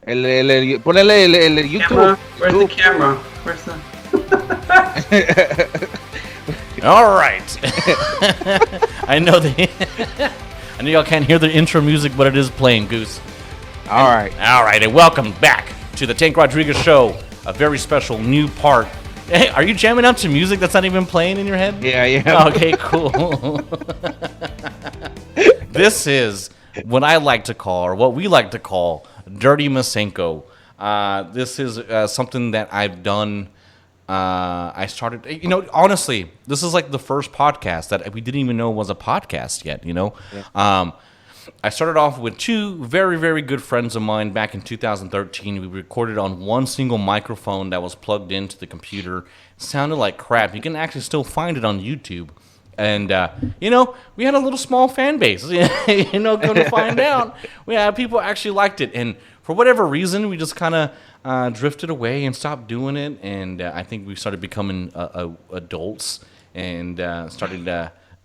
Ponele el YouTube. Camera? Where's the camera? Where's the? All right. I know I know y'all can't hear the intro music, but it is playing, Goose. All right, and welcome back to the Tank Rodriguez Show, a very special new part. Hey, are you jamming out to music that's not even playing in your head? Yeah. Okay, cool. This is what I like to call, or what we like to call, Dirty Masenko. This is something that I've done. I started, honestly, this is like the first podcast that we didn't even know was a podcast yet, Yeah. I started off with two very, very good friends of mine back in 2013. We recorded on one single microphone that was plugged into the computer. It sounded like crap. You can actually still find it on YouTube. And, we had a little small fan base. Come to find out, people actually liked it. And for whatever reason, we just kind of drifted away and stopped doing it. And I think we started becoming adults and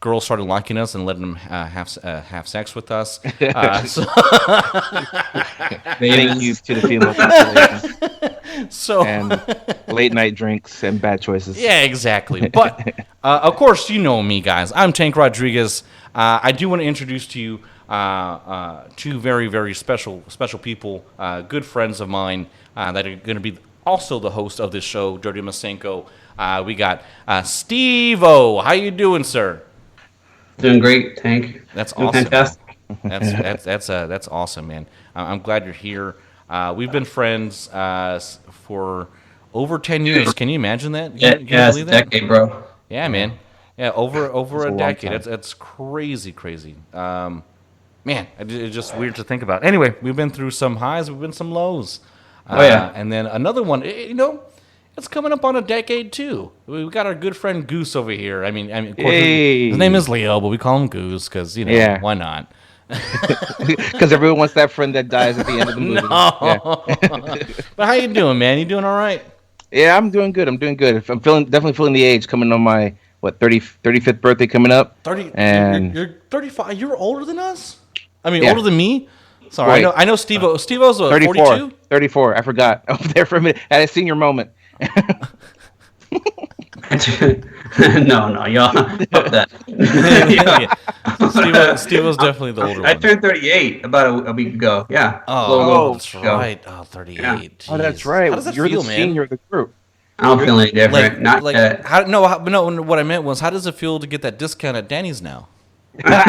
girls started liking us and letting them have sex with us. Thank you to the female population. And late night drinks and bad choices. Yeah, exactly. But of course, you know me, guys. I'm Tank Rodriguez. I do want to introduce to you two very, very special people, good friends of mine that are going to be also the host of this show, Dirty Masenko. We got Steve-O. How you doing, sir? Doing great, Tank. That's doing awesome. Fantastic. That's awesome, man. I'm glad you're here. We've been friends for over 10 years. Can you imagine that? Can you it's a decade, bro. Yeah, man. Yeah, over a decade. That's crazy. Man, it's just weird to think about. Anyway, we've been through some highs, we've been some lows. And then another one, it's coming up on a decade too. We've got our good friend Goose over here. I mean, of course, his name is Leo, but we call him Goose because why not? Because everyone wants that friend that dies at the end of the movie. No. Yeah. But how you doing, man? You doing all right? Yeah, I'm doing good. I'm definitely feeling the age coming on my 35th birthday coming up. 30. And you're 35. You're older than us. I mean, Yeah. older than me. Sorry, Right. I know Steve-O. Steve-O's 34. 42. 34. I forgot. Over there for a minute. Had a senior moment. No, y'all. Fuck that. Steve-O's definitely the older one. I turned 38 about a week ago. Yeah. Oh, that's right. Oh, 38. Yeah. Oh, that's right. How does that You're feel, the man? senior of the group. I don't feel any different. Not yet. No. What I meant was, how does it feel to get that discount at Danny's now? I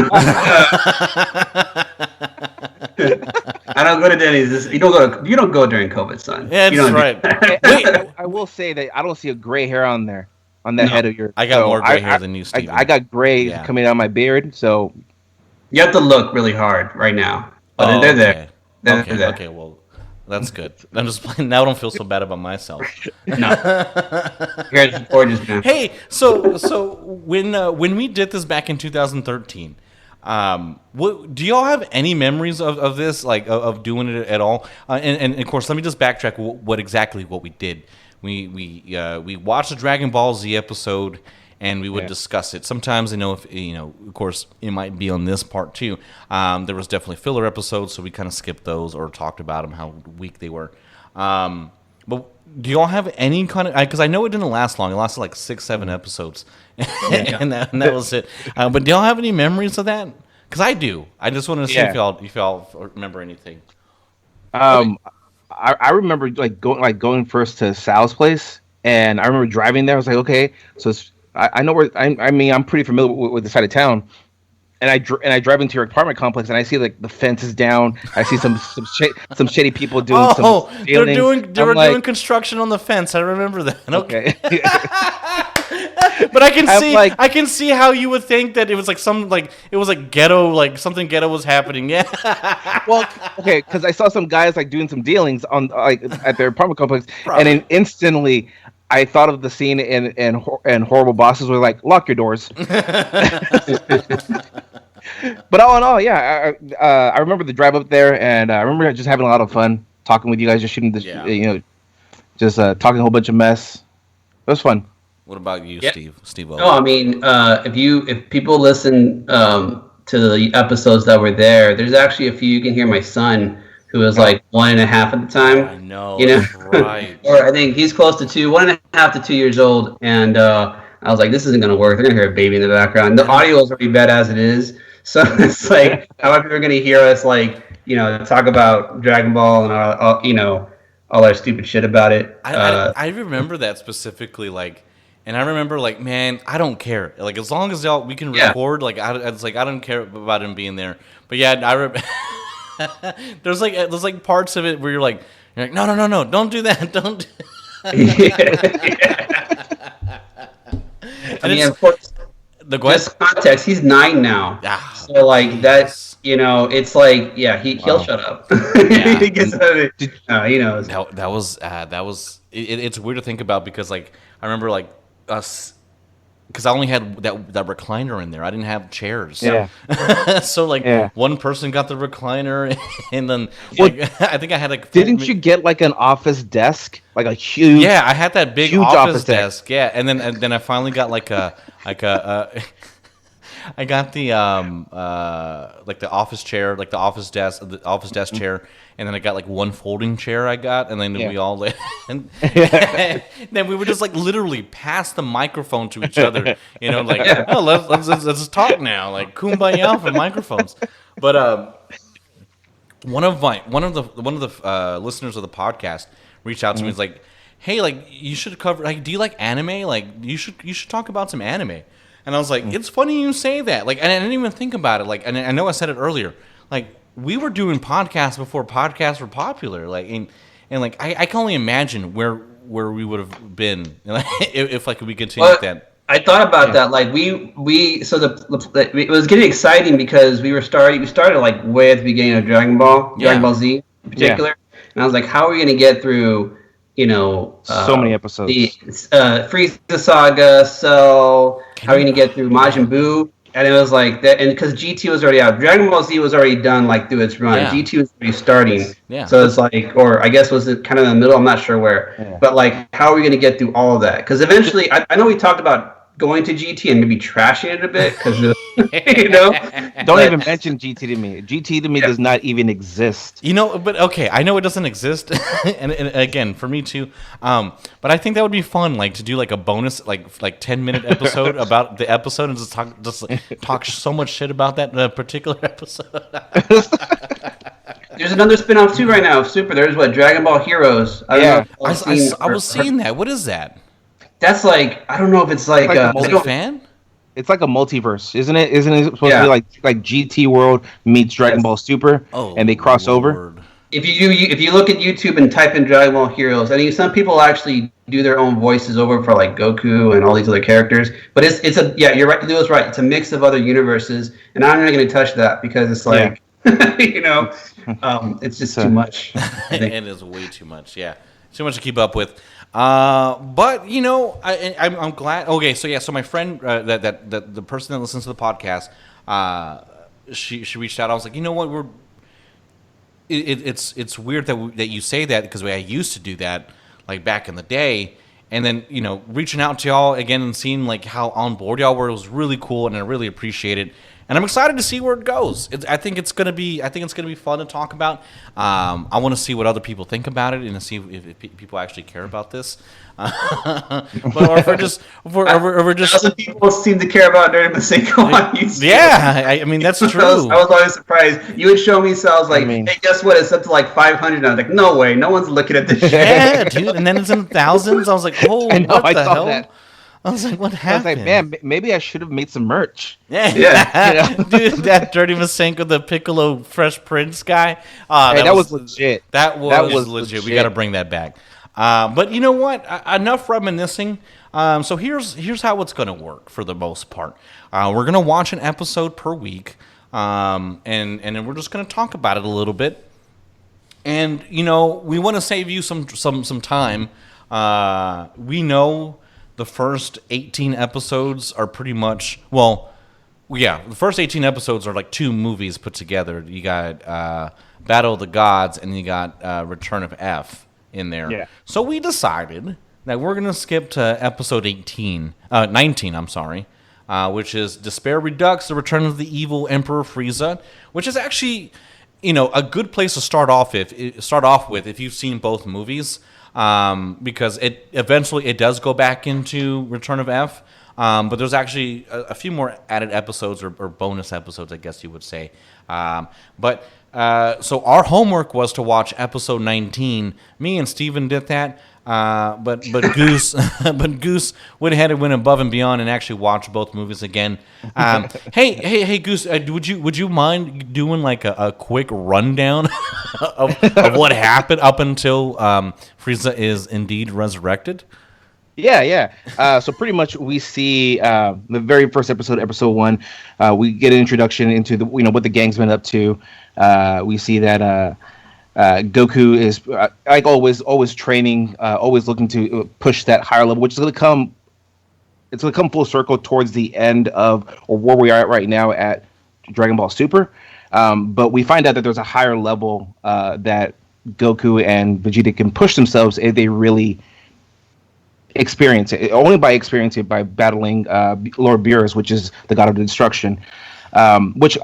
don't go to Denny's. You don't go during COVID, son. Yeah, You don't that's do- right. I will say that I don't see a gray hair on there, on that head of yours. I got more gray hair than you, Steven. I got gray coming out of my beard, so You have to look really hard right now. But they're there. They're there. Okay, well, that's good. I'm just playing. Now I don't feel so bad about myself. No. You're gorgeous, man. Hey, so when we did this back in 2013, do y'all have any memories of this, like of doing it at all? And of course, let me just backtrack what we did. We watched the Dragon Ball Z episode, and we would discuss it. Sometimes, if of course, it might be on this part too. There was definitely filler episodes, so we kind of skipped those or talked about them, how weak they were. But do y'all have any kind of? Because I know it didn't last long. It lasted like 6-7 episodes, and that was it. But do y'all have any memories of that? Because I do. I just wanted to see if y'all remember anything. I remember going first to Sal's place, and I remember driving there. I was like, okay, so I know where. I'm pretty familiar with the side of town. And I drive into your apartment complex, and I see like the fence is down. I see some shady people doing some stealing. They were doing construction on the fence. I remember that. Okay. But I can see how you would think that it was like ghetto, like something ghetto was happening. Yeah. Well, okay, because I saw some guys like doing some dealings on at their apartment complex, and then instantly I thought of the scene and Horrible Bosses were like, lock your doors. But all in all, yeah, I remember the drive up there, and I remember just having a lot of fun talking with you guys, just shooting this, just talking a whole bunch of mess. It was fun. What about you, Steve? No, I mean, if people listen to the episodes that were there, there's actually a few. You can hear my son who was like 1.5 at the time. I know, You know, that's right. or I think he's close to 2, 1.5 to 2 years old, and I was like, this isn't gonna work. They're gonna hear a baby in the background. The audio is already bad as it is, so it's like, how are people gonna hear us talk about Dragon Ball and all our stupid shit about it? I remember that specifically, like, and I remember, like, man, I don't care. Like, as long as we can record, like, it's like I don't care about him being there. But yeah, there's like parts of it where you're like, no, don't do that, don't. I mean, of course, just context. He's 9 now, so like that. It's like, he'll shut up. Yeah. He gets out of it. He knows. That was. It's weird to think about because, like, I remember, like, us. Because I only had that recliner in there. I didn't have chairs. Yeah. So like one person got the recliner, and then I think I had like. Didn't you get like an office desk, like a huge? Yeah, I had that big huge office desk. Yeah, and then I finally got like a I got the like the office chair, like the office desk chair, and then I got like one folding chair I got, and then we all and then we were just like literally pass the microphone to each other, like oh let's talk now, like kumbaya for microphones. But one of the listeners of the podcast reached out to me, was like, hey, like you should cover, like, do you like anime? Like you should talk about some anime. And I was like, it's funny you say that. Like, and I didn't even think about it. Like, and I know I said it earlier. Like, we were doing podcasts before podcasts were popular. Like, and like, I can only imagine where we would have been if like we continued that. I thought about that. Like, it was getting exciting because we started like way at the beginning of Dragon Ball Z in particular. And I was like, how are we going to get through? So many episodes. The Frieza saga, Cell. How are you gonna get through Majin Buu? And it was like that, and because GT was already out, Dragon Ball Z was already done, like through its run. Yeah. GT was already starting. Yeah. So it's like, or I guess was it kind of in the middle? I'm not sure where. Yeah. But like, how are we gonna get through all of that? Because eventually, I know we talked about going to GT and maybe trashing it a bit because Don't even mention GT to me. GT to me does not even exist. But okay, I know it doesn't exist, and again for me too. But I think that would be fun, like to do like a bonus, like 10-minute episode about the episode and just talk so much shit about that particular episode. There's another spin-off too right now. Super. There's Dragon Ball Heroes. I was seeing that. What is that? That's like, I don't know if it's like a multi-fan? It's like a multiverse, isn't it? Isn't it supposed to be like GT World meets Dragon Ball Super, and they cross over? If you look at YouTube and type in Dragon Ball Heroes, I mean, some people actually do their own voices over for like Goku and all these other characters. But you're right. Leo's right. It's a mix of other universes, and I'm not going to touch that because it's like, it's just too much. It is way too much. Yeah, too much to keep up with. But I'm glad. Okay, so my friend, that the person that listens to the podcast, she reached out. I was like, you know what, it's weird that you say that because I used to do that like back in the day, and then reaching out to y'all again and seeing like how on board y'all were was really cool, and I really appreciate it. And I'm excited to see where it goes. I think it's gonna be fun to talk about. I want to see what other people think about it and to see if people actually care about this. Or if we're just some people seem to care about Dirty Masenko on YouTube. Yeah, I mean that's true. I was always surprised. You would show me, so I was like, hey, guess what? It's up to like 500. And I was like, no way, no one's looking at this shit. Yeah, dude. And then it's in thousands. I was like, oh, what the hell? That. I was like, what happened? I was like, man, maybe I should have made some merch. Yeah. Dude, that Dirty Masenko, the Piccolo Fresh Prince guy. That was legit. That was legit. We got to bring that back. But you know what? Enough reminiscing. So here's how it's going to work for the most part. We're going to watch an episode per week, and then we're just going to talk about it a little bit. And we want to save you some time. We know the first 18 episodes are pretty much, the first 18 episodes are like 2 movies put together. You got Battle of the Gods and you got Return of F in there. Yeah. So we decided that we're going to skip to episode 19, which is Despair Redux, The Return of the Evil Emperor Frieza, which is actually, a good place to start off with if you've seen both movies, because it eventually it does go back into Return of F. But there's actually a few more added episodes or bonus episodes, I guess you would say. So our homework was to watch episode 19. Me and Steven did that. But Goose but Goose went ahead and went above and beyond and actually watched both movies again. Hey Goose, would you mind doing like a quick rundown of what happened up until Frieza is indeed resurrected? Yeah. So pretty much we see the very first episode 1. We get an introduction into the what the gang's been up to. We see that Goku is like always training, always looking to push that higher level, which is going to come. It's going to come full circle towards the end of or where we are at right now at Dragon Ball Super. But we find out that there's a higher level that Goku and Vegeta can push themselves if they really experience it. Only by experiencing it by battling Lord Beerus, which is the god of destruction. Which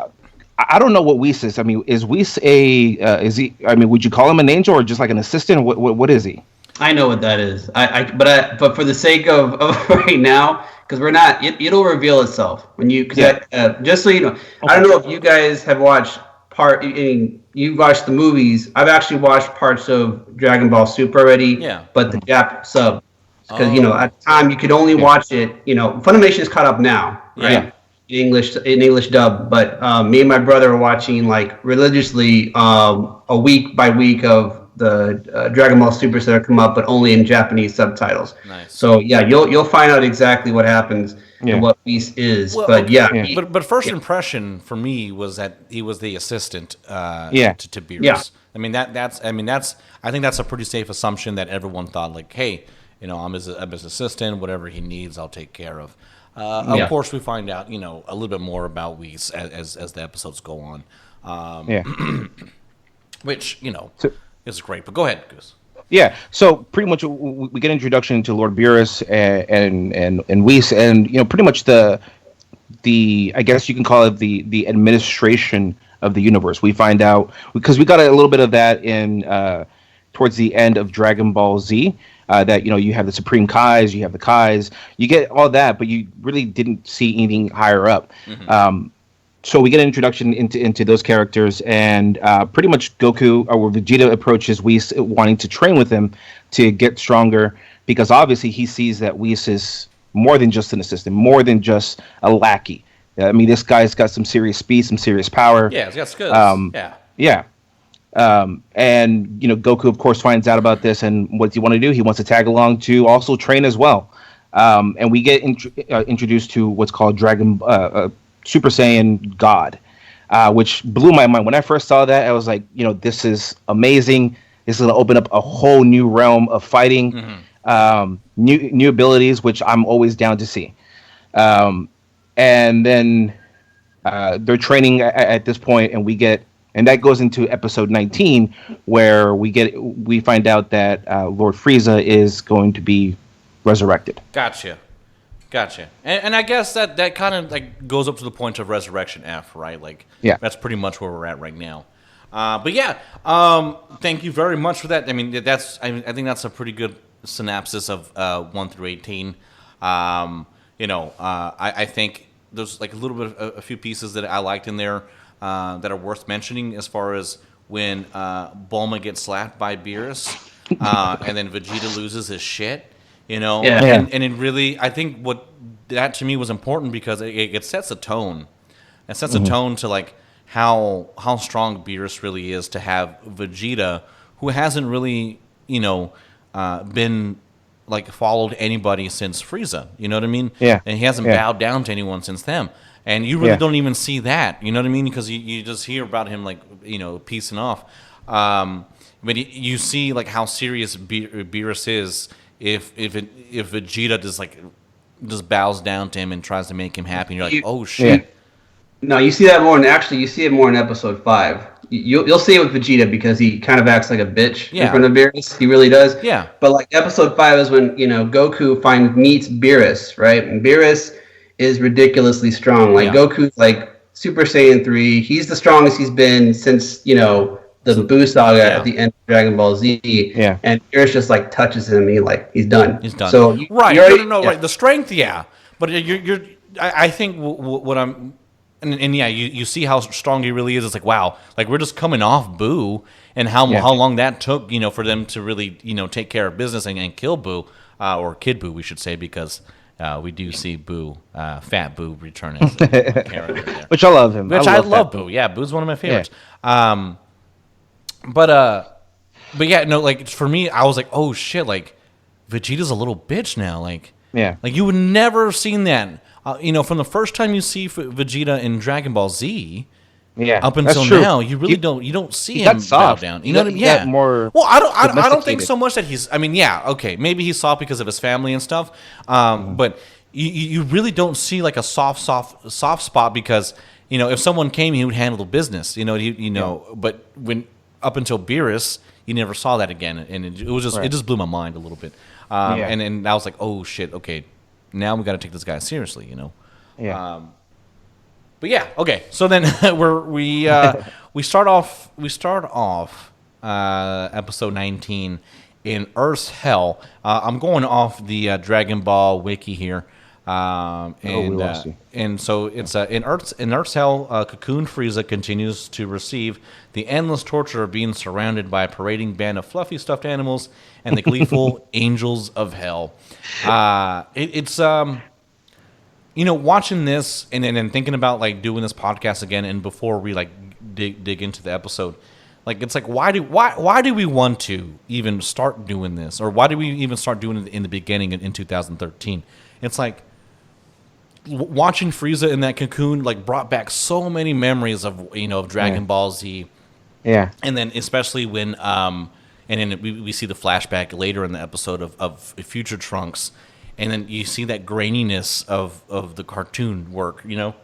I don't know what Whis is. I mean, is Whis is he? I mean, would you call him an angel or just like an assistant? What is he? I know what that is. But for the sake of right now, because we're not, it'll reveal itself when you. Just so you know, I don't know if you guys have watched you watched the movies. I've actually watched parts of Dragon Ball Super already. Yeah. But the Jap sub, because at the time you could only watch it. Funimation is caught up now, right? Yeah. In English dub, but me and my brother are watching like religiously a week by week of the Dragon Ball Supers that are come up, but only in Japanese subtitles. Nice. So yeah, you'll find out exactly what happens and what Beast is. Well, but but first impression for me was that he was the assistant to Beerus. Yeah. I think that's a pretty safe assumption that everyone thought like, hey, I'm his assistant, whatever he needs, I'll take care of. Of course, we find out, a little bit more about Whis as the episodes go on. Which, is great. But go ahead, Goose. Yeah, so pretty much we get introduction to Lord Beerus and Whis, and pretty much the I guess you can call it the administration of the universe. We find out because we got a little bit of that in towards the end of Dragon Ball Z. That you have the Supreme Kais, you have the Kais, you get all that, but you really didn't see anything higher up. Mm-hmm. So we get an introduction into those characters, and pretty much Goku or Vegeta approaches Whis wanting to train with him to get stronger, because obviously he sees that Whis is more than just an assistant, more than just a lackey. I mean, this guy's got some serious speed, some serious power. Yeah, he's got skills. Yeah. And Goku of course finds out about this, and what does he want to do? He wants to tag along to also train as well. And we get introduced to what's called Super Saiyan God, which blew my mind when I first saw that. I was like, this is amazing. This is going to open up a whole new realm of fighting, new abilities, which I'm always down to see. And then they're training at this point, and that goes into episode 19, where we find out that Lord Frieza is going to be resurrected. Gotcha. And I guess that kind of like goes up to the point of Resurrection F, right? Like, that's pretty much where we're at right now. Thank you very much for that. I mean, I think that's a pretty good synopsis of 1 through 18. I think there's like a few pieces that I liked in there. That are worth mentioning, as far as when Bulma gets slapped by Beerus, and then Vegeta loses his shit, and it really, I think what that to me was important, because it sets a tone. It sets a tone to like how strong Beerus really is, to have Vegeta, who hasn't really been like followed anybody since Frieza, you know what I mean? Yeah. And he hasn't bowed down to anyone since them. And you really don't even see that, you know what I mean? Because you just hear about him like, peacing off. But you see like how serious Beerus is if Vegeta just bows down to him and tries to make him happy. And you're like, oh shit. Yeah. No, you see that more. You see it more in episode 5. You'll see it with Vegeta, because he kind of acts like a bitch in front of Beerus. He really does. Yeah. But like episode 5 is when Goku meets Beerus, right? And Beerus is ridiculously strong. Like Goku's like Super Saiyan 3. He's the strongest he's been since, the Buu saga Yeah. at the end of Dragon Ball Z. Yeah. And Beerus just like touches him, and he's done. He's done. So Right. you already, No. Right. The strength, yeah. But you're I think what I'm, and yeah, you see how strong he really is. It's like, wow, like we're just coming off Boo, and how long that took, for them to really, take care of business and kill Boo, or Kid Boo, we should say, because we do see Boo, Fat Boo, return as a character there. Which I love him. Which I love Boo. Yeah, Boo's one of my favorites. Yeah. But yeah, no, like for me, I was like, oh shit, like Vegeta's a little bitch now, like you would never have seen that, from the first time you see Vegeta in Dragon Ball Z, up until now, you really don't see him bow down. You know what I mean? Yeah. More well, I don't think so much that he's. I mean, yeah, okay, maybe he's soft because of his family and stuff, but you really don't see like a soft spot because if someone came, he would handle the business. But when up until Beerus, you never saw that again, and it was just it just blew my mind a little bit. And I was like, oh shit, okay, now we got to take this guy seriously, Yeah. But yeah, okay. So then we start off episode 19 in Earth's Hell. I'm going off the Dragon Ball wiki here. And so it's in Earth's Hell, Cocoon Frieza continues to receive the endless torture of being surrounded by a parading band of fluffy stuffed animals and the gleeful angels of hell. It's watching this and then thinking about like doing this podcast again, and before we like dig into the episode, like it's like why do we want to even start doing this, or why do we even start doing it in the beginning in 2013? It's like watching Frieza in that cocoon like brought back so many memories of of Dragon Ball Z. Yeah. And then especially when and then we see the flashback later in the episode of Future Trunks, and then you see that graininess of the cartoon work, and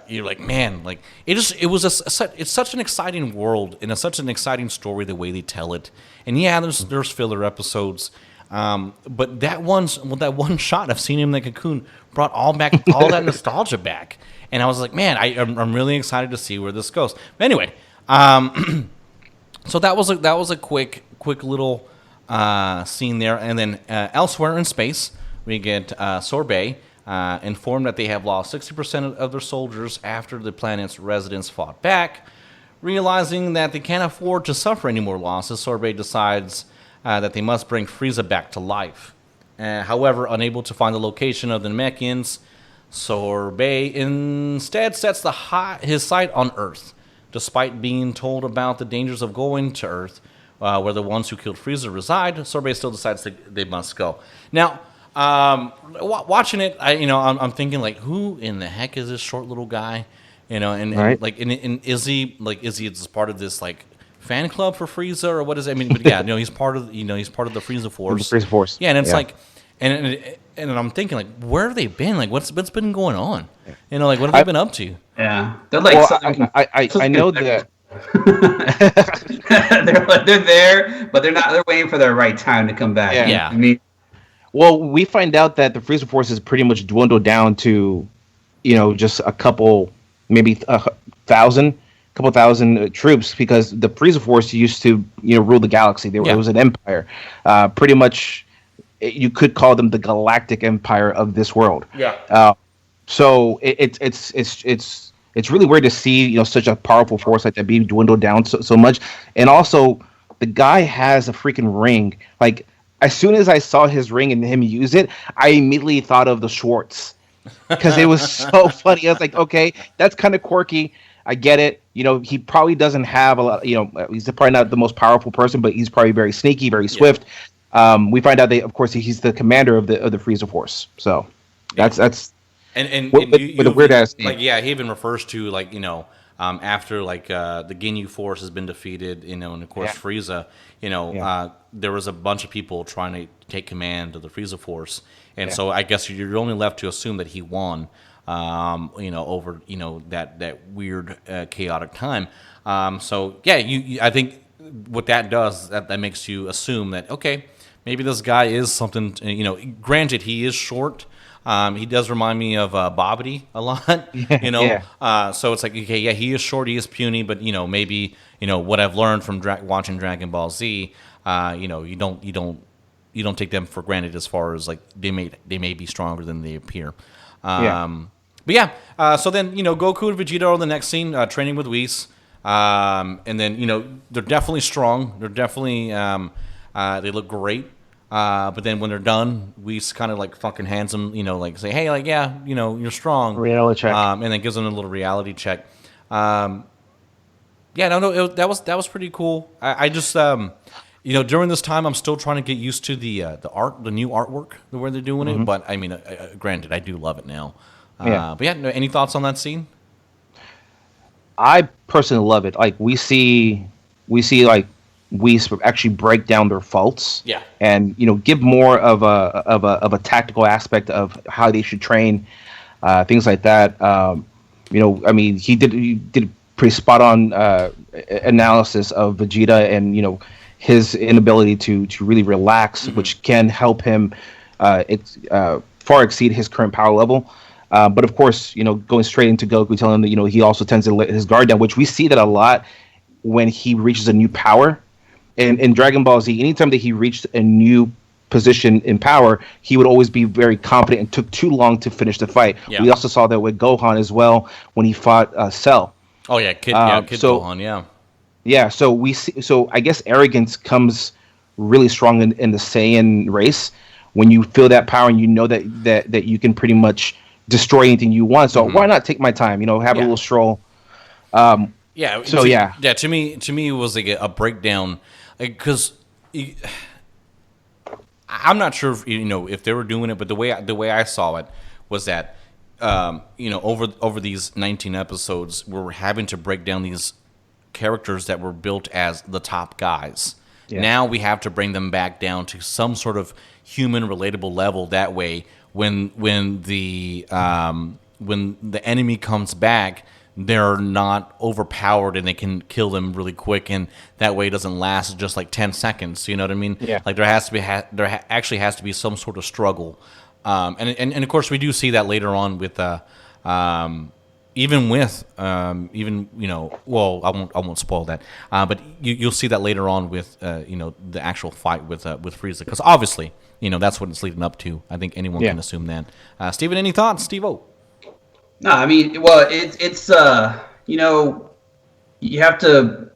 you're like, man, like it's such an exciting world and it's such an exciting story the way they tell it. And yeah, there's filler episodes. But that one shot of seeing him in the cocoon brought all that nostalgia back, and I was like, man, I'm really excited to see where this goes. But anyway, so that was a quick little scene there, and then elsewhere in space we get Sorbet informed that they have lost 60% of their soldiers after the planet's residents fought back. Realizing that they can't afford to suffer any more losses, Sorbet decides that they must bring Frieza back to life. However, unable to find the location of the Namekians, Sorbet instead sets his sight on Earth. Despite being told about the dangers of going to Earth, where the ones who killed Frieza reside, Sorbet still decides they must go. Now, watching it, I'm thinking like, who in the heck is this short little guy? And is he just part of this like fan club for Frieza, or what is it? I mean, but yeah, he's part of the Frieza Force. The Frieza Force. Yeah, and it's like, and I'm thinking like, where have they been? Like, what's been going on? Like, what have they been up to? Yeah, they're like. Well, I know that. they're there, but they're not. They're waiting for their right time to come back. Yeah. I mean, well, we find out that the Frieza Force is pretty much dwindled down to, just a couple, maybe a couple thousand troops, because the Frieza Force used to, rule the galaxy. It was an empire. Pretty much, you could call them the galactic empire of this world. Yeah. So it's really weird to see, such a powerful force like that be dwindled down so much. And also, the guy has a freaking ring. Like, as soon as I saw his ring and him use it, I immediately thought of the Schwartz, because it was so funny. I was like, okay, that's kind of quirky. I get it. He probably doesn't have a lot. He's probably not the most powerful person, but he's probably very sneaky, very swift. We find out of course, he's the commander of the Frieza Force. So that's and with a weird ass name. Like, yeah, he even refers to like after like the Ginyu Force has been defeated, and of course Frieza, there was a bunch of people trying to take command of the Frieza Force, and so I guess you're only left to assume that he won. Over that weird chaotic time. So yeah, I think what that does, that makes you assume that, okay, maybe this guy is something. Granted, he is short, He does remind me of Bobbity a lot, you know. Yeah. So it's like, okay, yeah, he is short, he is puny, but you know, maybe what I've learned from watching Dragon Ball Z, you don't take them for granted as far as like they may be stronger than they appear. Yeah. But yeah, so then Goku and Vegeta are in the next scene, training with Whis, and then they're definitely strong. They're definitely they look great. But then when they're done, Whis kind of like fucking hands them, like say, hey, like yeah, you're strong. Reality check. And then gives them a little reality check. Yeah, no, that was pretty cool. I just during this time, I'm still trying to get used to the art, the new artwork, the way they're doing it. But I mean, granted, I do love it now. But yeah, any thoughts on that scene? I personally love it. Like we see like we actually break down their faults. Yeah. And give more of a tactical aspect of how they should train, things like that. I mean, he did pretty spot on analysis of Vegeta and his inability to really relax, which can help him far exceed his current power level. But of course, going straight into Goku, telling him that he also tends to let his guard down, which we see that a lot when he reaches a new power. In Dragon Ball Z, anytime that he reached a new position in power, he would always be very confident and took too long to finish the fight. Yeah. We also saw that with Gohan as well when he fought Cell. Oh yeah, Gohan, yeah. Yeah, so we see. So I guess arrogance comes really strong in the Saiyan race when you feel that power and you know that you can pretty much destroy anything you want. So why not take my time? Have a little stroll. Yeah. So yeah. To me, it was like a breakdown, because I'm not sure if they were doing it, but the way I saw it was that over these 19 episodes, we're having to break down these characters that were built as the top guys. Yeah. Now we have to bring them back down to some sort of human relatable level. That way, when the enemy comes back, they're not overpowered and they can kill them really quick, and that way it doesn't last just like 10 seconds. You know what I mean? Yeah. Like there actually has to be some sort of struggle, and of course we do see that later on with well, I won't spoil that, but you'll see that later on with the actual fight with Frieza, because obviously that's what it's leading up to. I think anyone can assume that. Steven, any thoughts? Steve-O? No, I mean, well, it's you have to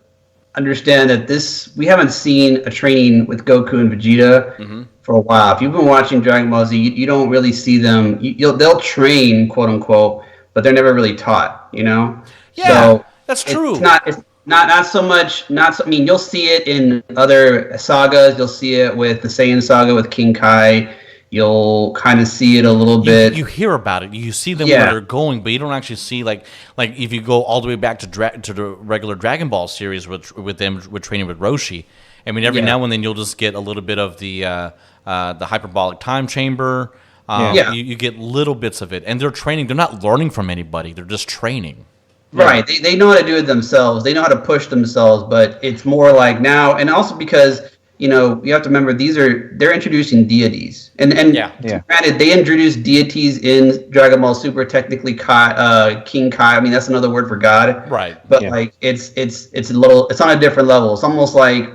understand that we haven't seen a training with Goku and Vegeta for a while. If you've been watching Dragon Ball Z, you don't really see them. They'll train, quote unquote, but they're never really taught. Yeah, so that's true. It's not so much. I mean, you'll see it in other sagas. You'll see it with the Saiyan saga with King Kai. You'll kind of see it a little bit. You hear about it. You see them where they're going, but you don't actually see like if you go all the way back to the regular Dragon Ball series with them with training with Roshi. I mean, every now and then you'll just get a little bit of the hyperbolic time chamber. You get little bits of it, and they're training. They're not learning from anybody. They're just training. Right. They know how to do it themselves. They know how to push themselves, but it's more like now, and also because you have to remember they're introducing deities, and granted, they introduced deities in Dragon Ball Super. Technically, King Kai. I mean, that's another word for God. Right. But like, it's on a different level. It's almost like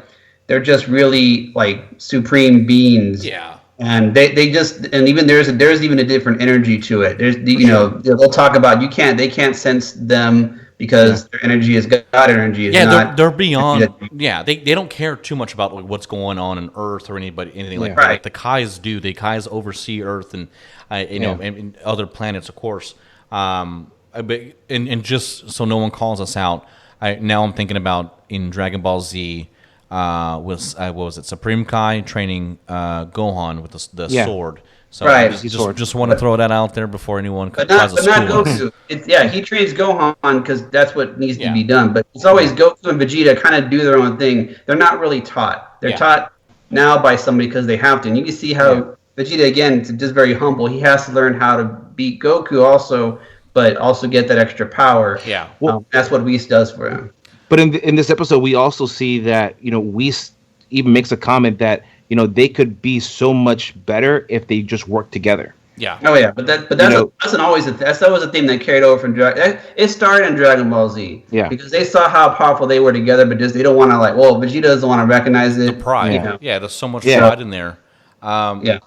they're just really like supreme beings. Yeah. And they just, and even there's even a different energy to it. There's they'll talk about they can't sense them because their energy is God energy. They're beyond. Yeah, they don't care too much about what's going on in Earth or anything like that. Right. Like the Kais do. The Kais oversee Earth and and other planets, of course. But just so no one calls us out, now I'm thinking about in Dragon Ball Z. What was it? Supreme Kai training Gohan with the sword. So right. Just want to throw that out there before anyone but not Goku. He trains Gohan because that's what needs to be done. But it's always Goku and Vegeta kind of do their own thing. They're not really taught. They're taught now by somebody because they have to. And you can see how Vegeta, again, is just very humble. He has to learn how to beat Goku also, but also get that extra power. Yeah. That's what Whis does for him. But in this episode, we also see that Whis even makes a comment that they could be so much better if they just work together. Yeah. Oh yeah, but You know, that was a theme that carried over from Dragon. It started in Dragon Ball Z. Yeah. Because they saw how powerful they were together, but just they don't want to like. Well, Vegeta doesn't want to recognize The it. You pride. Yeah. know. Yeah, there's so much Yeah. pride in there. Um, Yeah.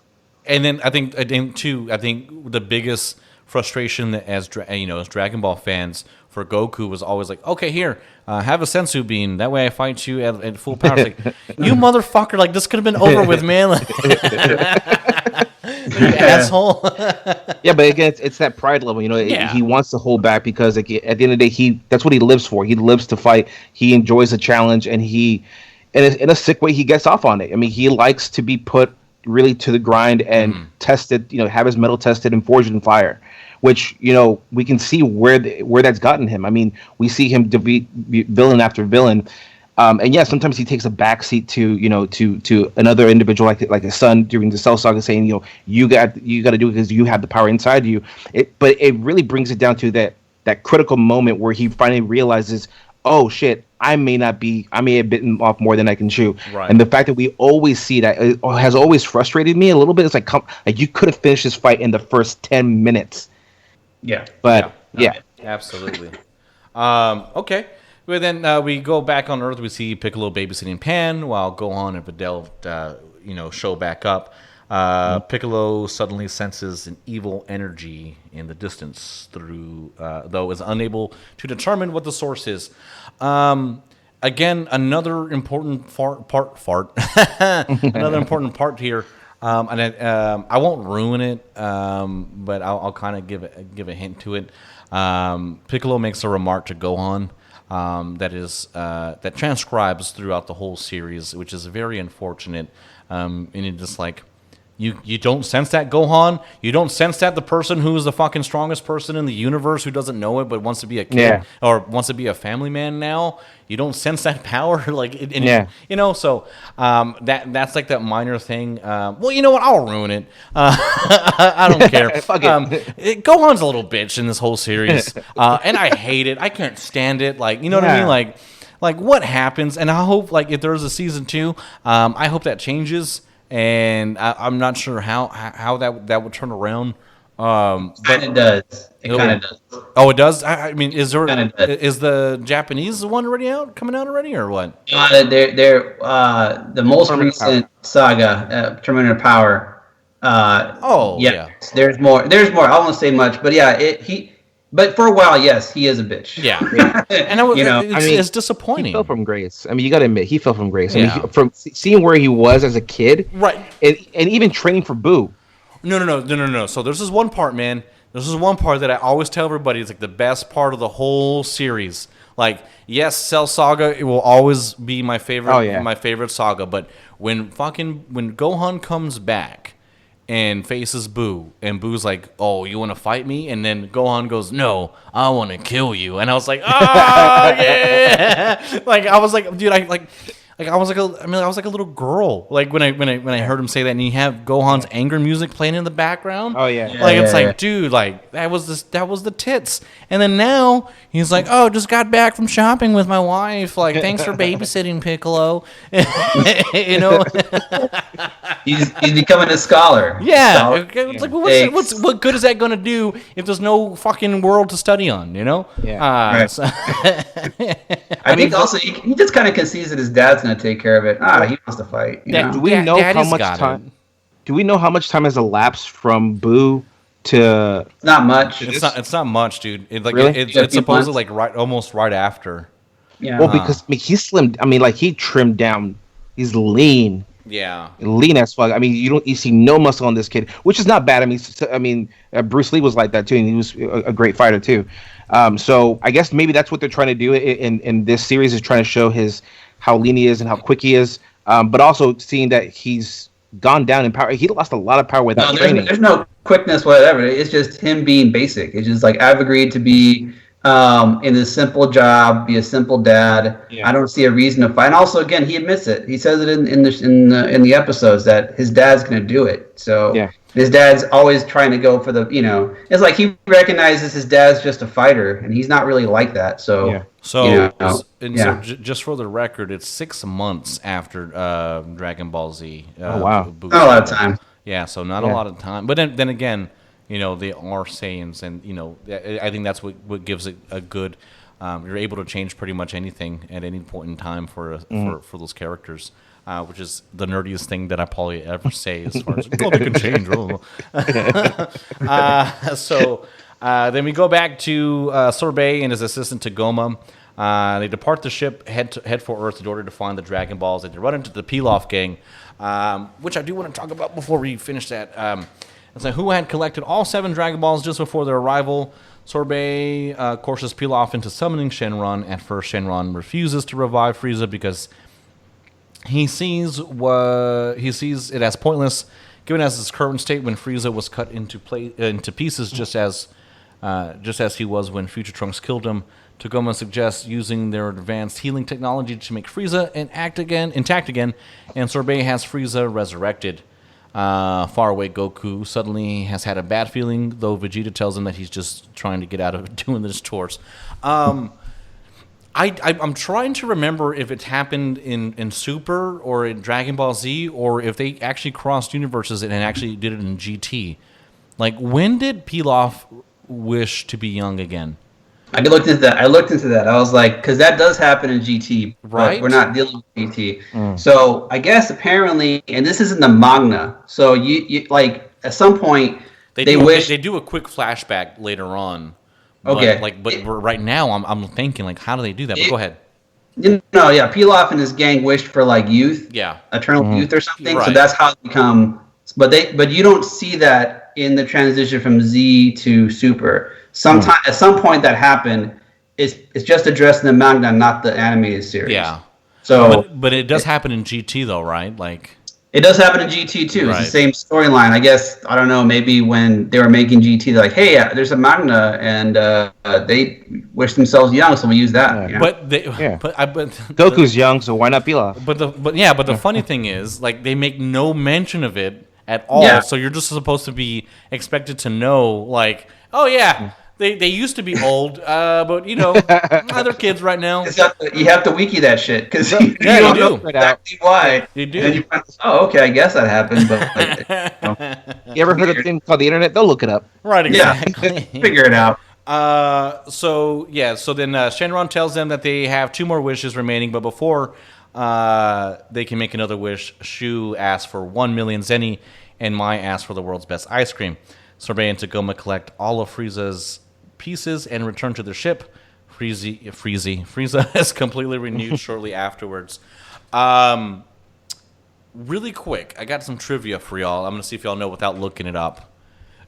and then I think the biggest frustration that as as Dragon Ball fans for Goku was always like, okay, here, have a sensu bean. That way I fight you at full power. It's like, you motherfucker! Like this could have been over with, man. Like, you asshole. Yeah, but again, it's that pride level. You know, Yeah. he wants to hold back because like, at the end of the day, that's what he lives for. He lives to fight. He enjoys the challenge, and in a sick way, he gets off on it. I mean, he likes to be put really to the grind and tested. You know, have his metal tested and forged in fire. Which we can see where that's gotten him. I mean, we see him defeat villain after villain. And yeah, sometimes he takes a backseat to another individual like his son during the Cell Saga, saying, you got to do it because you have the power inside you. But it really brings it down to that critical moment where he finally realizes, oh shit, I may have bitten off more than I can chew. Right. And the fact that we always see that has always frustrated me a little bit. It's like you could have finished this fight in the first 10 minutes. Yeah. But yeah. Absolutely. Okay. Well, then we go back on Earth. We see Piccolo babysitting Pan while Gohan and Videl, show back up. Piccolo suddenly senses an evil energy in the distance, though is unable to determine what the source is. Again, another important another important part here. And I won't ruin it, but I'll kind of give a hint to it. Piccolo makes a remark to Gohan that transcribes throughout the whole series, which is very unfortunate. And it's just like, you don't sense that, Gohan? You don't sense that the person who is the fucking strongest person in the universe who doesn't know it but wants to be a kid or wants to be a family man now? You don't sense that power? So that's like that minor thing. Well, you know what? I'll ruin it. I don't care. Fuck it. Gohan's a little bitch in this whole series. And I hate it. I can't stand it. Like, you know what I mean? Like what happens? And I hope, like, if there's a season 2, I hope that changes. And I'm not sure how that would turn around. But it does. It kind of does. Oh, it does. I mean, is the Japanese one coming out already, or what? They're the most recent saga, Terminator Power. Yeah. There's more. I won't say much, but yeah, But for a while, yes, he is a bitch. Yeah, and it's disappointing. He fell from grace. I mean, you got to admit, he fell from grace. Yeah. I mean, from seeing where he was as a kid, right, and even training for Boo. No. So there's this one part, man. This is one part that I always tell everybody is like the best part of the whole series. Like, yes, Cell Saga, it will always be my favorite. Oh, yeah. My favorite saga. But when Gohan comes back and faces Boo, and Boo's like, "Oh, you want to fight me?" And then Gohan goes, "No, I want to kill you." And I was like, "Oh yeah!" Like I was like, dude, I was like a little girl. Like when I heard him say that, and you have Gohan's anger music playing in the background. Oh yeah. It's like, dude, like that was the tits. And then now he's like, "Oh, just got back from shopping with my wife. Like, thanks for babysitting, Piccolo." He's becoming a scholar. Yeah. It's like, what good is that going to do if there's no fucking world to study on? Yeah. Right. I think also he just kind of concedes that his dad's going to take care of it. He wants to fight. Do we know how much time? Do we know how much time has elapsed from Boo to? Not much. It's not much, dude. Really? It's supposedly like almost right after. Yeah. Well, because he's slimmed. I mean, like he trimmed down. He's lean. Yeah. Lean as fuck. I mean, you see no muscle on this kid, which is not bad. I mean, Bruce Lee was like that too, and he was a great fighter too. So I guess maybe that's what they're trying to do in this series, is trying to show how lean he is and how quick he is, but also seeing that he's gone down in power. He lost a lot of power without training. There's no quickness, whatever. It's just him being basic. It's just like, I've agreed to be in this simple job, be a simple dad. Yeah. I don't see a reason to fight. And also, again, he admits it. He says it in the episodes that his dad's going to do it. So yeah. His dad's always trying to go for the, it's like he recognizes his dad's just a fighter, and he's not really like that. So yeah. So just for the record, it's 6 months after Dragon Ball Z. Oh wow, not a lot of time. Yeah, so not a lot of time. But then again, they are Saiyans, and I think that's what gives it a good. You're able to change pretty much anything at any point in time for those characters, which is the nerdiest thing that I probably ever say as far as they can change. So then we go back to Sorbet and his assistant Tagoma. They depart the ship, head for Earth in order to find the Dragon Balls. And they run into the Pilaf gang, which I do want to talk about before we finish that. So who had collected all 7 Dragon Balls just before their arrival. Sorbet courses Pilaf into summoning Shenron. At first, Shenron refuses to revive Frieza because he sees it as pointless, given as his current state when Frieza was cut into pieces, just as he was when Future Trunks killed him. Tagoma suggests using their advanced healing technology to make Frieza intact again, and Sorbet has Frieza resurrected. Faraway Goku suddenly has had a bad feeling, though Vegeta tells him that he's just trying to get out of doing this chores. I'm trying to remember if it happened in Super or in Dragon Ball Z, or if they actually crossed universes and actually did it in GT. Like, when did Pilaf wish to be young again? I looked into that. I was like, because that does happen in GT, right? But we're not dealing with GT. So I guess apparently, and this isn't the manga. So you like at some point they do a quick flashback later on. Okay, but right now I'm thinking like, how do they do that? But go ahead. Pilaf and his gang wished for like youth, eternal youth or something. Right. So that's how they become. But you don't see that in the transition from Z to Super. At some point that happened. It's just addressed in the manga, not the animated series. Yeah. So, but it does happen in GT though, right? Like, it does happen in GT too. Right. It's the same storyline. I guess I don't know. Maybe when they were making GT, they're like, "Hey, there's a manga, and they wish themselves young, so we use that." Yeah. But Goku's young, so why not Pilaf? But the funny thing is, like, they make no mention of it at all. Yeah. So you're just supposed to be expected to know, like, oh yeah. They used to be old, but other kids right now. You have to wiki that shit because you don't know exactly why. You do. And okay, I guess that happened. But you ever heard of a thing called the internet? They'll look it up. Right, exactly. Yeah, figure it out. So then Shenron tells them that they have 2 more wishes remaining, but before they can make another wish, Shu asks for 1 million Zenny, and Mai asks for the world's best ice cream. Sorbet and Tagoma collect all of Frieza's pieces and return to their ship. Frieza is completely renewed shortly afterwards. Really quick, I got some trivia for y'all. I'm going to see if y'all know without looking it up.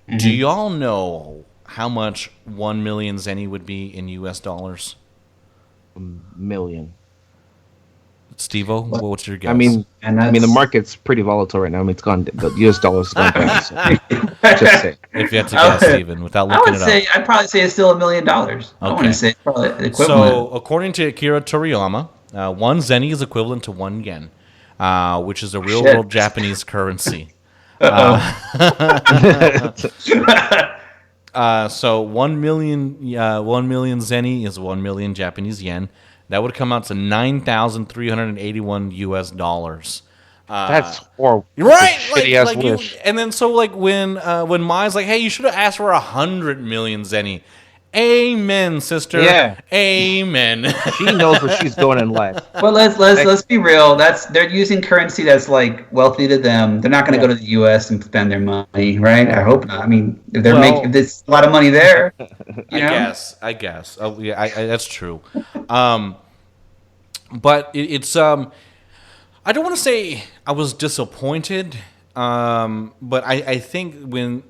Mm-hmm. Do y'all know how much 1 million Zenny would be in US dollars? Million. Steve-O, what's your guess? I mean, the market's pretty volatile right now. I mean, it's gone. The U.S. dollar's gone down. So just say. If you had to guess, Steven, without looking it up, I'd probably say it's still $1 million. Okay. I want to say it's probably the equivalent. So, according to Akira Toriyama, 1 Zenny is equivalent to 1 yen, which is a real-world Japanese currency. So 1 million Zenny is 1 million Japanese yen. That would come out to $9,381 US. That's horrible. Right? And then when Mai's like, hey, you should have asked for 100 million Zenny. Amen, sister. Yeah. Amen. She knows where she's going in life. Well, let's be real. They're using currency that's like wealthy to them. They're not going to go to the U.S. and spend their money, right? I hope not. I mean, if they're making there's a lot of money there. I guess. Oh, yeah, that's true. But it's I don't want to say I was disappointed, but I think when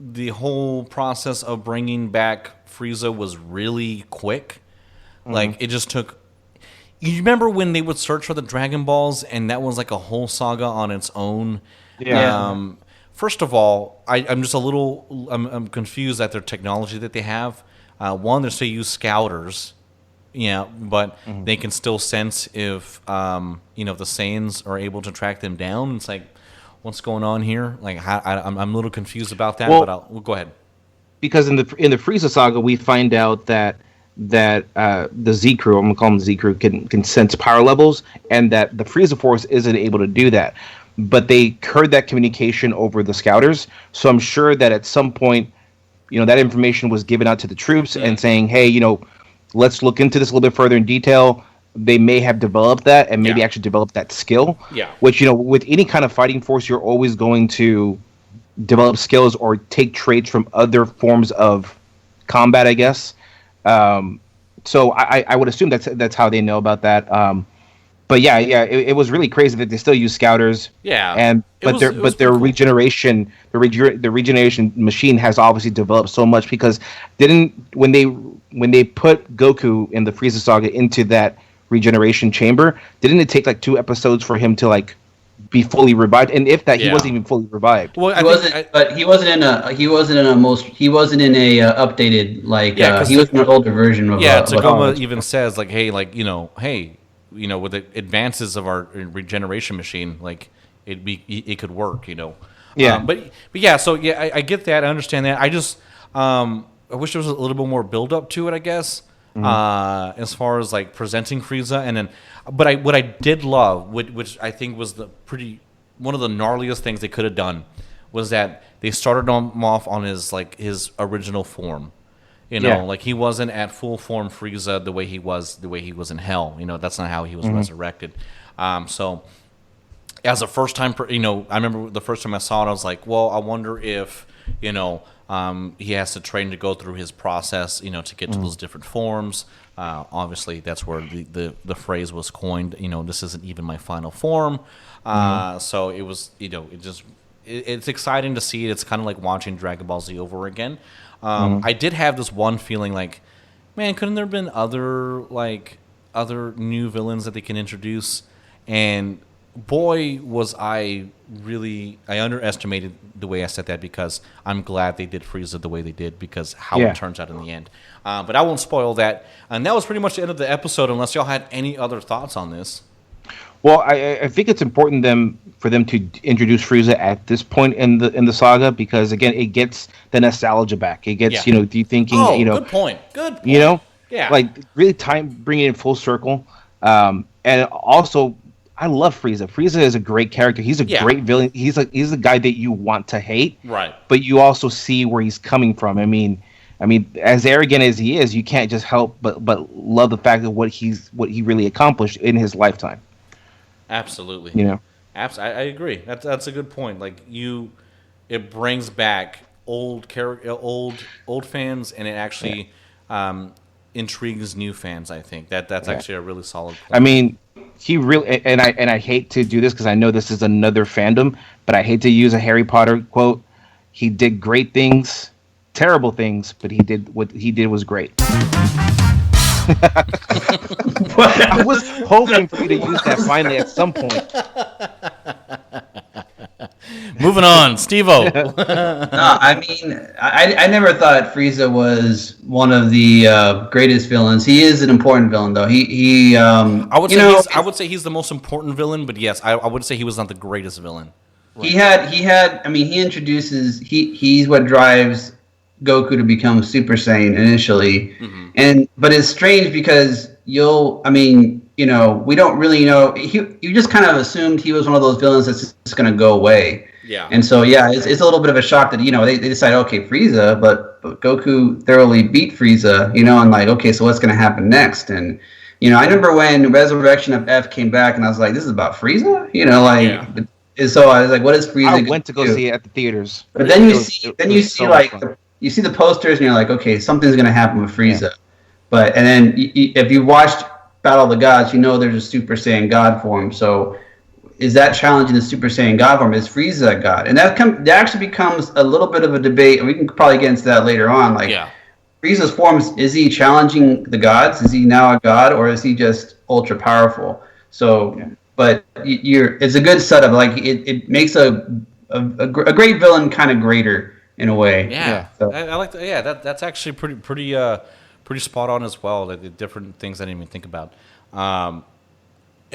the whole process of bringing back Frieza was really quick. Like, it just took... You remember when they would search for the Dragon Balls, and that was like a whole saga on its own? Yeah. First of all, I'm just a little... I'm confused at their technology that they have. One, they use scouters, but they can still sense if, the Saiyans are able to track them down. It's like, what's going on here? Like, I'm a little confused about that, but we'll go ahead. Because in the Frieza saga, we find out that the Z crew, I'm gonna call them the Z crew, can sense power levels, and that the Frieza Force isn't able to do that. but they heard that communication over the scouters. So I'm sure that at some point, that information was given out to the troops and saying, hey, let's look into this a little bit further in detail. They may have developed that and maybe Yeah. actually developed that skill. Yeah. Which, with any kind of fighting force, you're always going to develop skills or take traits from other forms of combat, I guess. So I would assume that's how they know about that. But yeah, it was really crazy that they still use scouters. Yeah. And It their was pretty cool. regeneration, the regeneration machine has obviously developed so much because when they put Goku in the Frieza saga into that regeneration chamber, didn't it take like 2 episodes for him to like be fully revived? And if that, he Yeah. wasn't even fully revived. Well, He wasn't, but he wasn't in a updated Yeah, 'cause he was in an older version of yeah, of Tacoma even says like, hey, with the advances of our regeneration machine, like it could work, Yeah. but yeah, so yeah, I get that, I understand that. I just I wish there was a little bit more build up to it, I guess, as far as like presenting Frieza, and then, but what I did love, which I think was one of the gnarliest things they could have done, was that they started him off on his original form. Yeah. Like he wasn't at full form Frieza the way he was in Hell. That's not how he was resurrected. So as a first time, I remember the first time I saw it, I was like, well, I wonder if, he has to train to go through his process, to get to those different forms. Obviously, that's where the phrase was coined. This isn't even my final form. So it was, it's exciting to see it. It's kind of like watching Dragon Ball Z over again. I did have this one feeling like, man, couldn't there have been other new villains that they can introduce? And boy, was I underestimated the way I said that, because I'm glad they did Frieza the way they did, because how Yeah. it turns out in the end. But I won't spoil that. And that was pretty much the end of the episode, unless y'all had any other thoughts on this. Well, I think it's important for them to introduce Frieza at this point in the saga, because again, it gets the nostalgia back. It gets Yeah. you thinking Good point. Good point. Yeah. like really bringing it full circle. And also, I love Frieza. Frieza is a great character. He's a great villain. He's a guy that you want to hate, Right. but you also see where he's coming from. I mean, as arrogant as he is, you can't just help but love the fact of what he really accomplished in his lifetime. Absolutely. I agree. That's a good point. Like it brings back old fans, and it actually intrigues new fans. I think that's actually a really solid point. I mean, he really, and I hate to do this because I know this is another fandom, but I hate to use a Harry Potter quote. He did great things, terrible things, but what he did was great. I was hoping for you to use that finally at some point. Moving on, Steve-O. No, I mean, I never thought Frieza was one of the greatest villains. He is an important villain, though. I would say he's the most important villain, but yes, I would say he was not the greatest villain. He had. I mean, he's what drives Goku to become Super Saiyan initially, but it's strange because we don't really know. You just kind of assumed he was one of those villains that's just going to go away. Yeah. And so it's a little bit of a shock that they decide, okay, Frieza, but Goku thoroughly beat Frieza, and like, okay, so what's going to happen next? And I remember when Resurrection of F came back, and I was like, this is about Frieza, And so I was like, what is Frieza? I went to go see it at the theaters. But then you see the posters, and you're like, okay, something's going to happen with Frieza. Yeah. And then if you watched Battle of the Gods, there's a Super Saiyan God form. So is that challenging the Super Saiyan God form? Is Frieza a god? And that actually becomes a little bit of a debate. And we can probably get into that later on. Frieza's forms, is he challenging the gods? Is he now a god, or is he just ultra powerful? So, but it's a good setup. Like it makes a great villain kind of greater in a way. Yeah, so. I like that. Yeah, that's actually pretty spot on as well. Like the different things I didn't even think about. I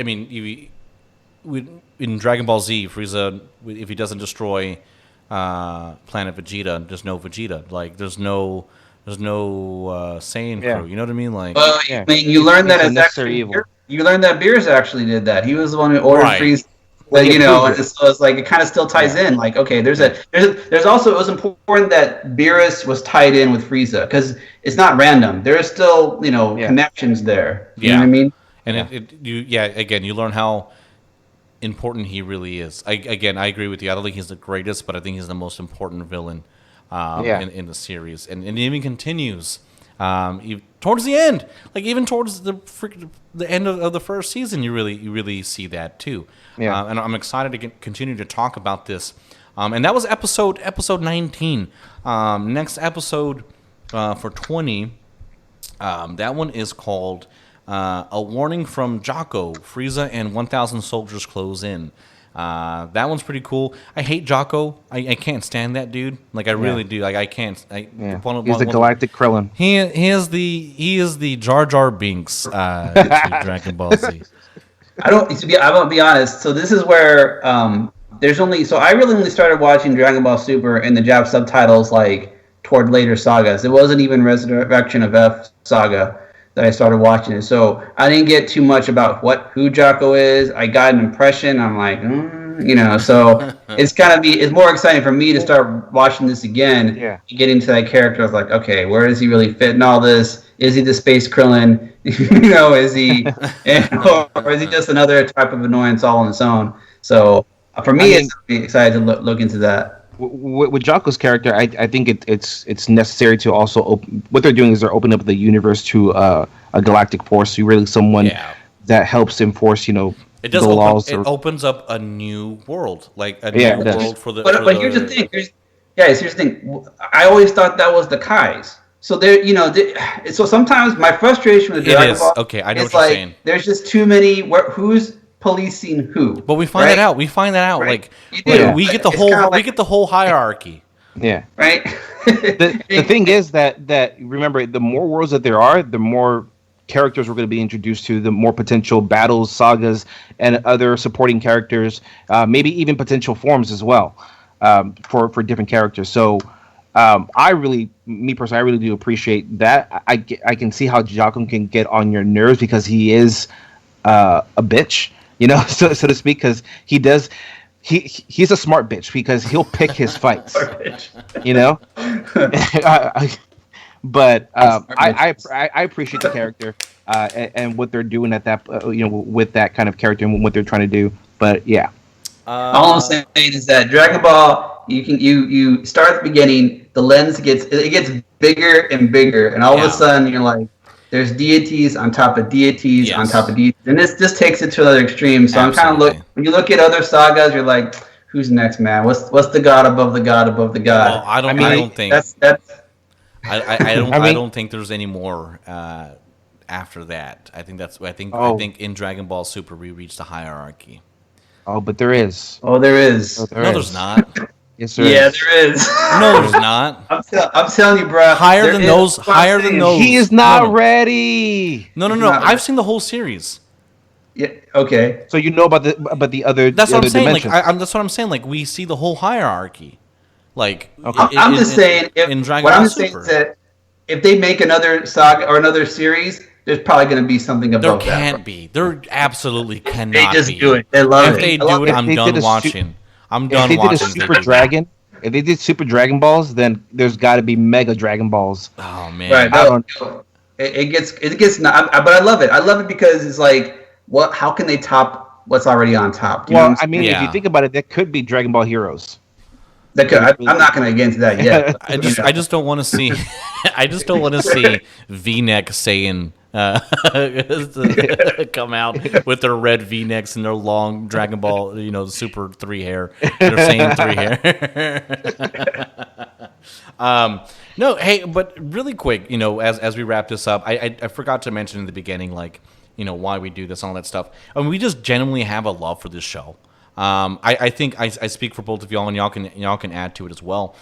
mean, in Dragon Ball Z, Frieza, if he doesn't destroy Planet Vegeta, there's no Vegeta. Like there's no Saiyan crew. You know what I mean? Like, I mean, you learned that as actually evil. You learned that Beerus actually did that. He was the one who ordered Frieza Like, he approved it. so it's like it kind of still ties in. Like, okay, there's also it was important that Beerus was tied in with Frieza because it's not random. There is still Yeah, connections there. You know what Yeah, I mean? and yeah, again, you learn how important he really is. I agree with you. I don't think he's the greatest, but I think he's the most important villain yeah, in the series, and it even continues towards the end. Like even towards the end of the first season, you really see that too. yeah. And I'm excited to continue to talk about this. And that was episode 19. Next episode for 20. That one is called A Warning from Jocko. Frieza and 1,000 soldiers close in. That one's pretty cool. I hate Jocko. I can't stand that dude. Like I really do. Like I can't. Yeah. He's the Galactic Krillin. He is the Jar Jar Binks to Dragon Ball Z. I won't be honest. So this is where there's only so I really only started watching Dragon Ball Super in the Jap subtitles like toward later sagas. It wasn't even Resurrection of F saga that I started watching it. So I didn't get too much about who Jocko is. I got an impression. I'm like, so it's more exciting for me to start watching this again. Yeah. Get into that character. I was like, okay, where does he really fit in all this? Is he the Space Krillin? Is he, or is he just another type of annoyance all on its own? So for me, it's excited to look into that. With Jocko's character, I think it's necessary to also what they're doing is they're opening up the universe to a galactic force. So really someone that helps enforce, It does. the laws. It opens up a new world, like a Yeah, new it does. world for the. But here's the thing. Here's the thing. I always thought that was the Kais. So so sometimes my frustration with Dragon Ball, okay. I know is what you're like saying. there's just too many. Who's policing who? But we find that out. We find that out. Right. Like You do. we get the It's whole kinda like- we get the whole hierarchy. Yeah. Right. The thing is that remember, the more worlds that there are, the more characters we're going to be introduced to, the more potential battles, sagas, and other supporting characters, maybe even potential forms as well, for different characters. So me personally, I really do appreciate that. I can see how Jocko can get on your nerves because he is a bitch, so to speak, because he does. He's a smart bitch because he'll pick his fights, But I appreciate the character and what they're doing at that with that kind of character and what they're trying to do. But yeah, all I'm saying is that Dragon Ball, you start at the beginning, the lens gets bigger and bigger, and all of a sudden you're like, there's deities on top of deities on top of deities, and this just takes it to another extreme. So Absolutely. I'm kind of when you look at other sagas, you're like, who's next, man? What's the god above the god above the god? Well, I don't think that's. I don't think there's any more after that. I think in Dragon Ball Super we reached the hierarchy. oh, but there is. Oh, there is. Oh, there No, is. there's not. Yes, there Yeah, is. there is. No, there's not. I'm telling you, bro. Higher than those. Higher than those. He is not No. ready. No. not I've seen the whole series. Yeah. Okay. So you know about the other. That's the what I'm other saying. dimensions. Like that's what I'm saying. Like we see the whole hierarchy. Like Okay. I'm just saying. in Dragon What Ball I'm saying Super. is that if they make another saga or another series, there's probably going to be something There above that. can't be. There absolutely cannot They just be. do it. They love If it. they I love do it, it. I'm If they done did a watching. I'm if done they did a watching. Super Dragon, if they did Super Dragon Balls, then there's got to be Mega Dragon Balls. Oh man. Right. I No, don't- it gets not, but I love it. I love it because it's like, how can they top what's already on top? Do you know Well, what I'm I mean, if Yeah. you think about it, that could be Dragon Ball Heroes. I'm not going to get into that yet. I just don't want to see. I just don't want to see V-neck saying come out with their red V-necks and their long Dragon Ball, Super 3 hair. They're saying 3 hair. No, hey, but really quick, as we wrap this up, I forgot to mention in the beginning, like, why we do this, all that stuff. I mean, we just genuinely have a love for this show. I think I speak for both of y'all, and y'all can add to it as well.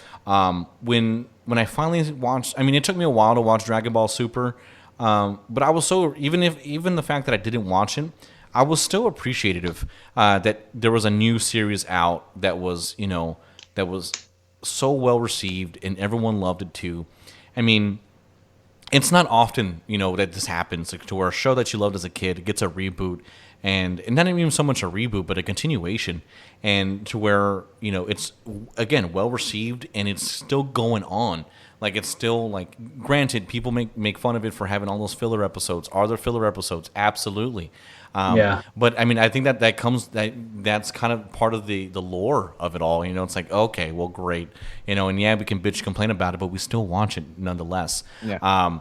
When I finally watched, I mean, it took me a while to watch Dragon Ball Super, but I was even the fact that I didn't watch it, I was still appreciative that there was a new series out that was so well received and everyone loved it too. I mean, it's not often that this happens, like, to where a show that you loved as a kid gets a reboot and not even so much a reboot, but a continuation, and to where it's again well received and it's still going on. Like it's still like, granted, people make fun of it for having all those filler episodes. Are there filler episodes? Absolutely. Yeah. But I mean, I think that's kind of part of the lore of it all. It's like, okay, well, great. And yeah, we can bitch, complain about it, but we still watch it nonetheless. Yeah.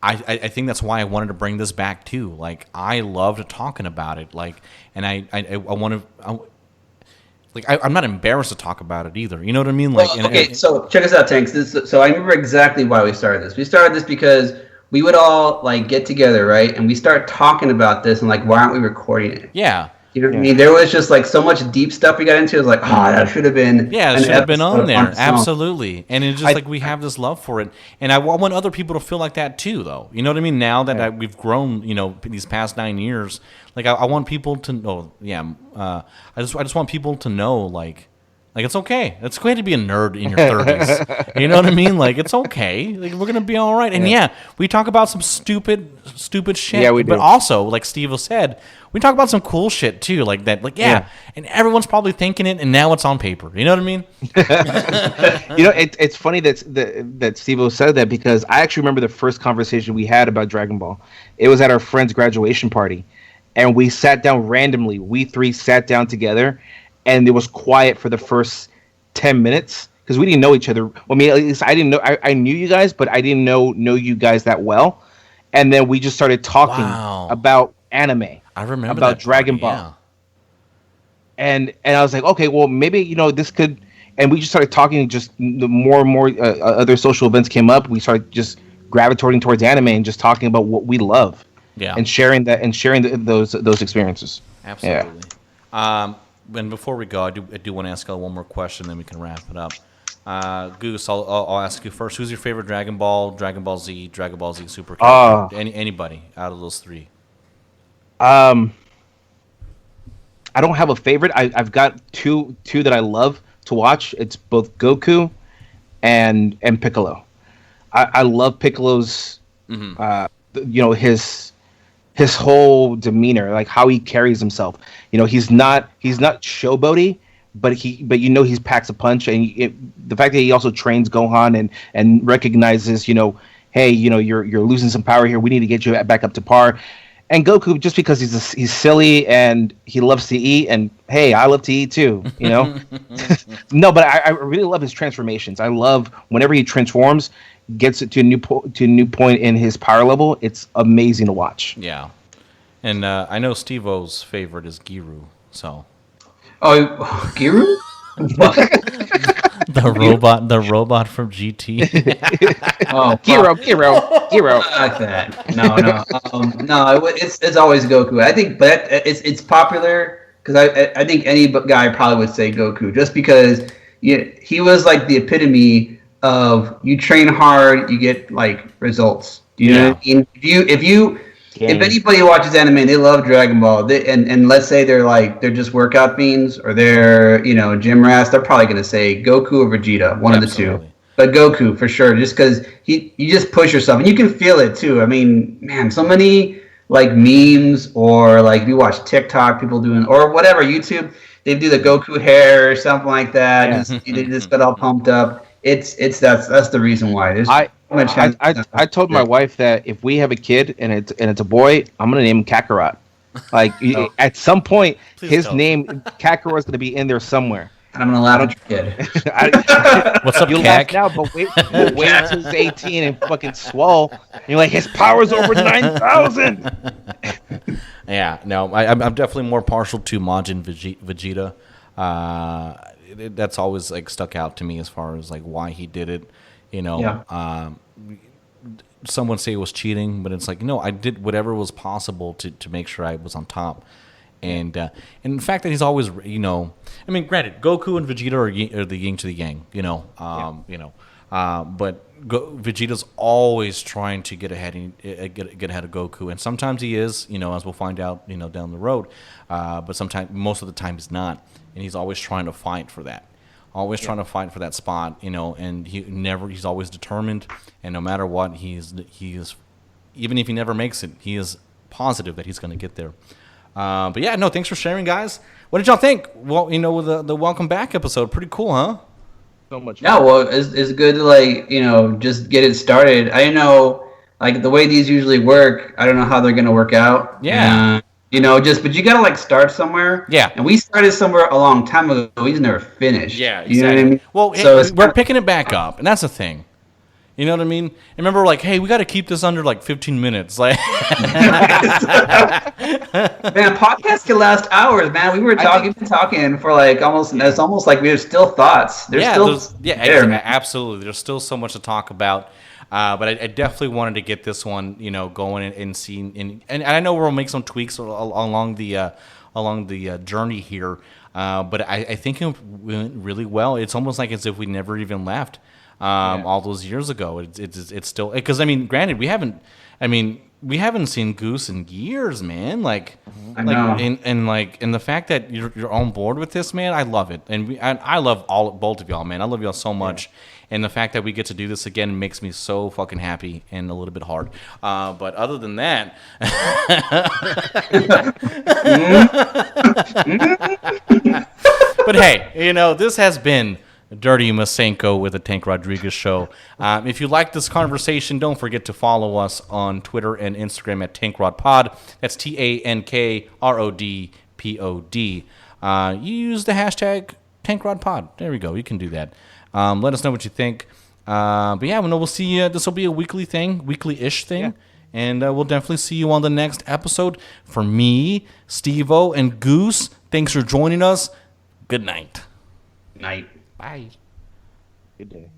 I think that's why I wanted to bring this back too. Like, I loved talking about it. Like, and I want to. I'm not embarrassed to talk about it either. You know what I mean? Like, Well, okay, so check us out, Tanks. So I remember exactly why we started this. We started this because we would all like get together, right? And we start talking about this and like, why aren't we recording it? yeah. You know what I mean? There was just like so much deep stuff we got into. It was like, oh, that should have been. Yeah, it an should have been on episode there. its own. Absolutely. And it's just like we have this love for it. And I want other people to feel like that too, though. You know what I mean? Now that we've grown, these past 9 years, like I want people to know. Yeah, I just want people to know, like it's okay. It's okay to be a nerd in your 30s. You know what I mean? Like, it's okay. Like, we're gonna be all right. And yeah, we talk about some stupid shit. Yeah, we do. But also, like Steve said, we talk about some cool shit too. Like that. Like yeah. And everyone's probably thinking it, and now it's on paper. You know what I mean? It's funny that Steve said that, because I actually remember the first conversation we had about Dragon Ball. It was at our friend's graduation party, and we sat down randomly. We three sat down together, and it was quiet for the first 10 minutes because we didn't know each other. I mean, at least I didn't know. I knew you guys, but I didn't know you guys that well. And then we just started talking about anime. I remember about that Dragon party, Ball. And I was like, okay, well, maybe this could. And we just started talking. Just the more and more other social events came up. We started just gravitating towards anime and just talking about what we love. Yeah. And sharing those experiences. Absolutely. Yeah. And before we go, I do want to ask one more question, then we can wrap it up. Goose, I'll ask you first. Who's your favorite Dragon Ball, Dragon Ball Z, Dragon Ball Z Super character? Anybody out of those three? I don't have a favorite. I've got two that I love to watch. It's both Goku and Piccolo. I love Piccolo's, his whole demeanor, like how he carries himself. He's not showboaty, but he packs a punch. And the fact that he also trains Gohan and recognizes, hey, you're losing some power here. We need to get you back up to par. And Goku, just because he's silly and he loves to eat, and hey, I love to eat too, No, but I really love his transformations. I love whenever he transforms, gets it to a new point in his power level. It's amazing to watch. Yeah, and I know Steve-O's favorite is Giru. So, Giru? the robot from GT. Giro. Like that. No. It's always Goku. I think, but it's popular because I think any guy probably would say Goku, just because he was like the epitome of you train hard, you get like results. You know what I mean? If anybody watches anime and they love Dragon Ball, and let's say they're just workout fiends or they're gym rats, they're probably gonna say Goku or Vegeta, one of the two. But Goku for sure, just because you just push yourself and you can feel it too. I mean, man, so many like memes or like if you watch TikTok, people doing or whatever YouTube, they do the Goku hair or something like that. Yeah. They just get all pumped up. That's the reason why. There's I told my wife that if we have a kid and it's a boy, I'm gonna name him Kakarot. Like at some point, his name Kakarot is gonna be in there somewhere. And I'm gonna laugh at your kid. What's up, you laugh now, but wait until he's 18 and fucking swole. And you're like, his power's over 9,000. Yeah, no, I'm definitely more partial to Majin Vegeta. That's always like stuck out to me as far as like why he did it. Someone say it was cheating, but it's like, no, I did whatever was possible to make sure I was on top. And the fact that he's always, I mean, granted, Goku and Vegeta are the yin to the yang, but Vegeta's always trying to get ahead of Goku, and sometimes he is, as we'll find out, down the road. But most of the time, he's not, and he's always trying to fight for that. Always trying to fight for that spot, and he's always determined, and no matter what, he is even if he never makes it, he is positive that he's going to get there. But yeah, no, thanks for sharing, guys. What did y'all think? Well, with the welcome back episode, pretty cool, huh? So much. Yeah, well, it's good to like just get it started. I know like the way these usually work. I don't know how they're gonna work out. Yeah. But you gotta like start somewhere. Yeah. And we started somewhere a long time ago. We just never finished. Yeah, You know what I exactly. mean? Well, So hey, we're picking it back up, and that's the thing. You know what I mean? And remember, like, hey, we got to keep this under like 15 minutes. Like, Man, podcasts can last hours, man. We were talking for like almost. It's almost like we have still thoughts. There's still there, man. absolutely. There's still so much to talk about. But I definitely wanted to get this one, going and seeing, and I know we'll make some tweaks along the journey here. But I think it went really well. It's almost like as if we never even left all those years ago. It's still, because I mean, granted, we haven't seen Goose in years, man. Like, I know. And the fact that you're on board with this, man, I love it, and I love both of y'all, man. I love y'all so much, and the fact that we get to do this again makes me so fucking happy and a little bit hard. But other than that, but hey, this has been Dirty Masenko with the Tank Rodriguez Show. If you like this conversation, don't forget to follow us on Twitter and Instagram at TankRodPod. That's TankRodPod. You use the hashtag TankRodPod. There we go. You can do that. Let us know what you think. But yeah, we'll see you. This will be a weekly-ish thing. Yeah. And we'll definitely see you on the next episode. For me, Steve-O, and Goose, thanks for joining us. Good night. Night. Bye. Good day.